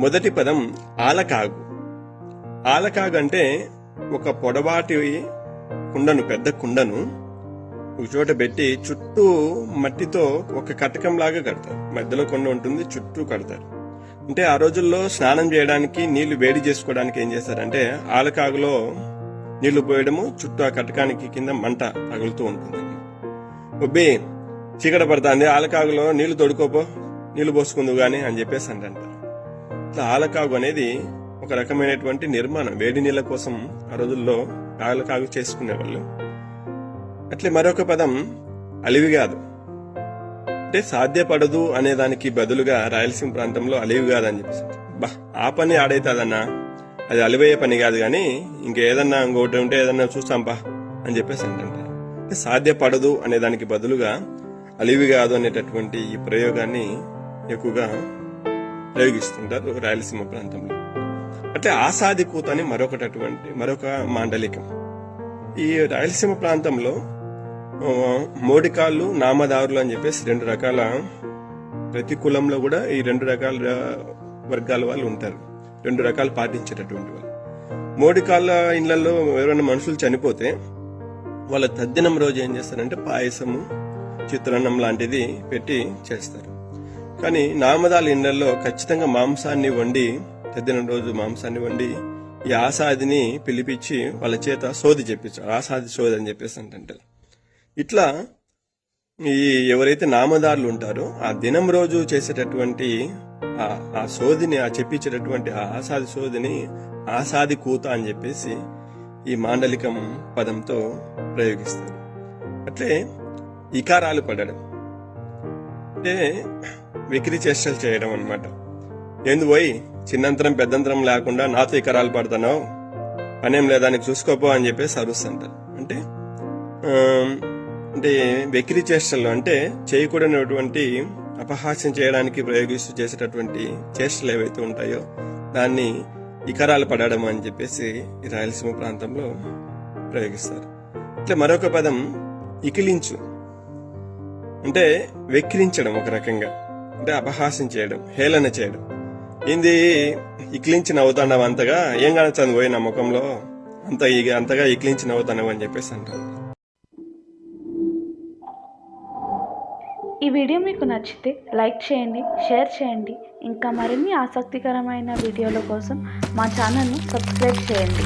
మొదటి పదం ఆలకాగు. ఆలకాగు అంటే ఒక పొడవాటి కుండను, పెద్ద కుండను ఒక చోట పెట్టి చుట్టూ మట్టితో ఒక కటకంలాగా కడతారు. మధ్యలో కొండ ఉంటుంది, చుట్టూ కడతారు. అంటే ఆ రోజుల్లో స్నానం చేయడానికి, నీళ్లు వేడి చేసుకోవడానికి ఏం చేస్తారంటే ఆలకాగులో నీళ్లు పోయడము, చుట్టూ ఆ కటకానికి కింద మంట తగులుతూ ఉంటుంది. ఒబ్బి చీకట పడుతుంది, ఆలకాగులో నీళ్లు తొడుకోపో, నీళ్లు పోసుకుందు గాని అని చెప్పేసి అంటారు. ఇట్లా ఆలకాగు అనేది ఒక రకమైనటువంటి నిర్మాణం, వేడి నీళ్ల కోసం ఆ రోజుల్లో ఆలకాగు చేసుకునేవాళ్ళు. అట్లే మరొక పదం అలివిగాదు. అంటే సాధ్యపడదు అనే దానికి బదులుగా రాయలసీమ ప్రాంతంలో అలివిగాదు అని చెప్పేసి, బా ఆ పని ఆడైతుందన్నా, అది అలివయ్యే పని కాదు కానీ ఇంకేదన్నా ఇంకోటి ఉంటే ఏదన్నా చూస్తాంపా అని చెప్పేసి అంటారు. అంటే సాధ్యపడదు అనే దానికి బదులుగా అలివిగాదు అనేటటువంటి ఈ ప్రయోగాన్ని ఎక్కువగా ప్రయోగిస్తుంటారు రాయలసీమ ప్రాంతంలో. అంటే ఆసాది కూత అని మరొక మాండలికం. ఈ రాయలసీమ ప్రాంతంలో మోడికాళ్ళు, నామదారులు అని చెప్పేసి రెండు రకాల, ప్రతి కులంలో కూడా ఈ రెండు రకాల వర్గాల వాళ్ళు ఉంటారు, రెండు రకాలు పాటించేటటువంటి వాళ్ళు. మోడికాళ్ళ ఇళ్లలో ఎవరైనా మనుషులు చనిపోతే వాళ్ళ తద్దినం రోజు ఏం చేస్తారంటే పాయసము, చిత్రాన్నం లాంటిది పెట్టి చేస్తారు. కానీ నామదాల ఇళ్లలో ఖచ్చితంగా మాంసాన్ని వండి, తద్దినం రోజు మాంసాన్ని వండి ఈ ఆసాదిని పిలిపించి వాళ్ళ చేత సోది చెప్పించారు. ఆసాది సోది అని చెప్పేసి అంటారు. ఇట్లా ఈ ఎవరైతే నామదారులు ఉంటారో ఆ దినం రోజు చేసేటటువంటి ఆ సోదిని, ఆ చెప్పించేటటువంటి ఆ ఆసాది సోదిని ఆసాది కూత అని చెప్పేసి ఈ మాండలికం పదంతో ప్రయోగిస్తారు. అట్లే ఇకారాలు పడడం అంటే విక్రీ చేష్టలు చేయడం అన్నమాట. ఏంది పోయి చిన్నంతరం పెద్దంతరం లేకుండా నాతో ఇకరాలు పడుతున్నావు, పనేం లేదా నీకు చూసుకోపో అని చెప్పేసి అరుస్తుంటారు. అంటే అంటే వెకిరి చేష్టలు అంటే చేయకూడనటువంటి అపహాస్యం చేయడానికి ప్రయోగిస్తూ చేసేటటువంటి చేష్టలు ఏవైతే ఉంటాయో దాన్ని ఇకరాలు పడడం అని చెప్పేసి ఈ రాయలసీమ ప్రాంతంలో ప్రయోగిస్తారు. ఇట్లా మరొక పదం ఇకిలించు. అంటే వెక్కిరించడం, ఒక రకంగా అంటే అపహాస్యం చేయడం, హేళన చేయడం. ఏంది ఇక్లించి నవ్వుతాండవు, అంతగా ఏం కనొచ్చింది పోయి నా ముఖంలో, అంతగా ఇక్లించి నవ్వుతానవు అని చెప్పేసి అంటారు. ఈ వీడియో మీకు నచ్చితే లైక్ చేయండి, షేర్ చేయండి. ఇంకా మరిన్ని ఆసక్తికరమైన వీడియోల కోసం మా ఛానల్ను సబ్స్క్రైబ్ చేయండి.